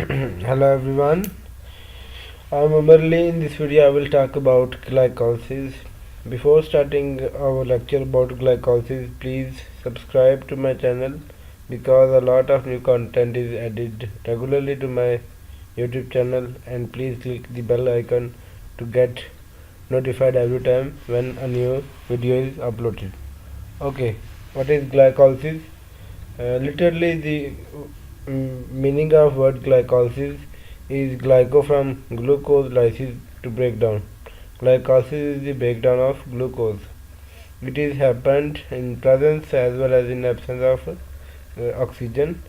Hello everyone, I'm Amarli. In this video I will talk about glycolysis. Before starting our lecture about glycolysis, please subscribe to my channel because a lot of new content is added regularly to my YouTube channel, and please click the bell icon to get notified every time when a new video is uploaded. Okay, what is glycolysis? Literally, the meaning of word glycolysis is glyco from glucose lysis to break down. Glycolysis is the breakdown of glucose. It is happened in presence as well as in absence of oxygen.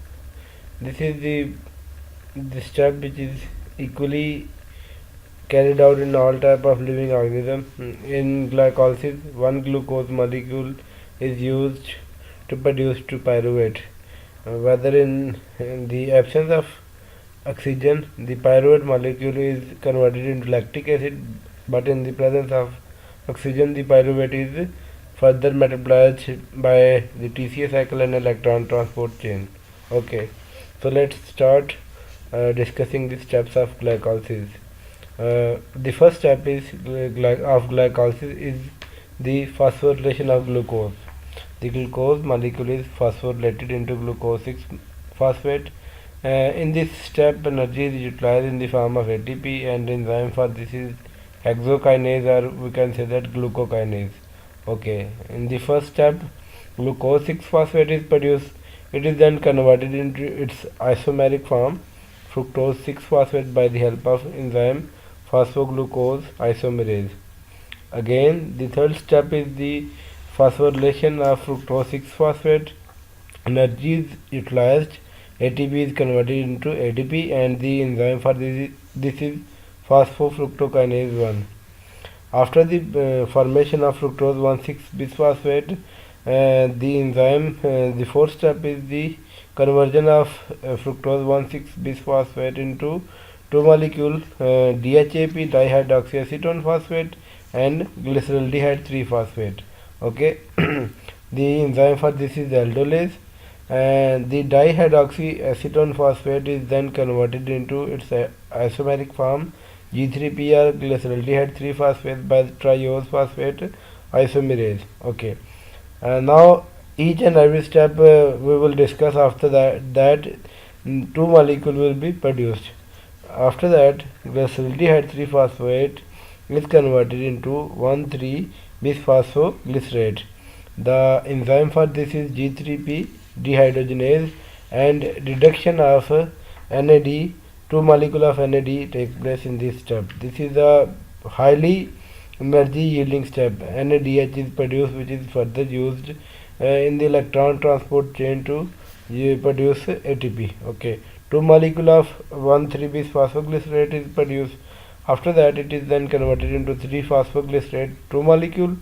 This is the step which is equally carried out in all type of living organism. In glycolysis, one glucose molecule is used to produce two pyruvate. Whether in the absence of oxygen, the pyruvate molecule is converted into lactic acid, but in the presence of oxygen, the pyruvate is further metabolized by the TCA cycle and electron transport chain. Okay, so let's start discussing the steps of glycolysis. The first step of glycolysis is the phosphorylation of glucose. The glucose molecule is phosphorylated into glucose 6 phosphate. In this step, energy is utilized in the form of ATP, and enzyme for this is hexokinase, or we can say that glucokinase. Okay, in the first step, glucose 6 phosphate is produced. It is then converted into its isomeric form, fructose 6 phosphate, by the help of enzyme phosphoglucose isomerase. Again, the third step is the phosphorylation of fructose 6 phosphate. Energy is utilized, ATP is converted into ADP, and the enzyme for this is phosphofructokinase 1. After the formation of fructose 1,6 bisphosphate, the enzyme, the fourth step is the conversion of fructose 1,6 bisphosphate into two molecule DHAP, dihydroxyacetone phosphate, and glyceraldehyde 3 phosphate. Okay, the enzyme for this is aldolase, and the dihydroxyacetone phosphate is then converted into its isomeric form G3PR, glyceraldehyde 3 phosphate, by the triose phosphate isomerase. Okay, now each and every step we will discuss. After that two molecule will be produced. After that, glyceraldehyde 3 phosphate is converted into 1,3 bisphosphoglycerate. The enzyme for this is G3P dehydrogenase, and reduction of NAD, two molecule of NAD takes place in this step. This is a highly energy yielding step. NADH is produced, which is further used in the electron transport chain to produce ATP. Okay, two molecule of 1,3 bisphosphoglycerate is produced. After that, it is then converted into 3 phosphoglycerate, two molecule.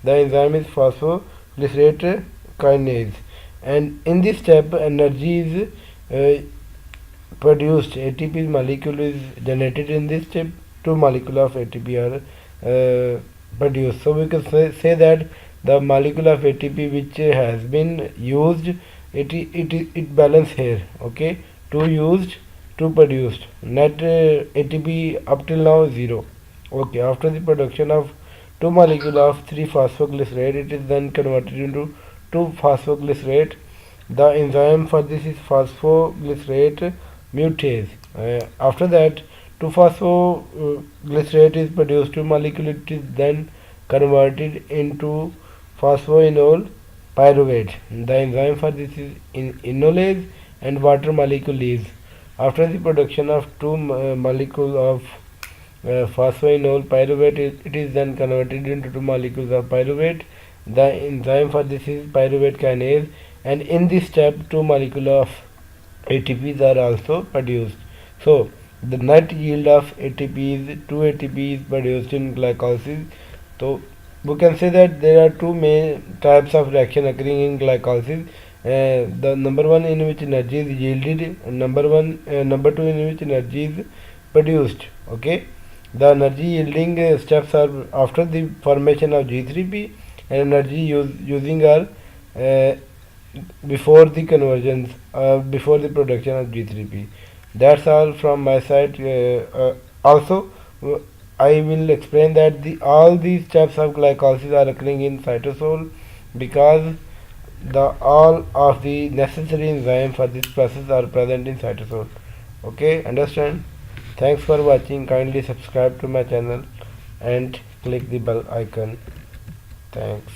The enzyme is phosphoglycerate kinase, and in this step energy is produced. ATP molecule is generated in this step. Two molecule of ATP are produced. So we can say that the molecule of ATP which has been used, it balance here. Okay, two used, two produced. Net ATP up till now 0. Okay, after the production of two molecule of 3 phosphoglycerate, it is then converted into 2 phosphoglycerate. The enzyme for this is phosphoglycerate mutase. After that, 2 phosphoglycerate is produced. Two molecule, it is then converted into phosphoenol pyruvate. The enzyme for this is enolase, and water molecule leaves. After the production of two molecules of phosphoenol pyruvate, it is then converted into two molecules of pyruvate. The enzyme for this is pyruvate kinase, and in this step two molecules of ATPs are also produced. So the net yield of ATP is 2 ATP is produced in glycolysis. So we can say that there are two main types of reaction occurring in glycolysis. The number one in which energy is yielded, and number two in which energy is produced. Okay, the energy yielding steps are after the formation of G3P, and energy using are before the conversions, before the production of G3P. That's all from my side. Also, I will explain that all these steps of glycolysis are occurring in cytosol because the all of the necessary enzymes for this process are present in cytosol. Okay, understand? Thanks for watching. Kindly subscribe to my channel and click the bell icon. Thanks.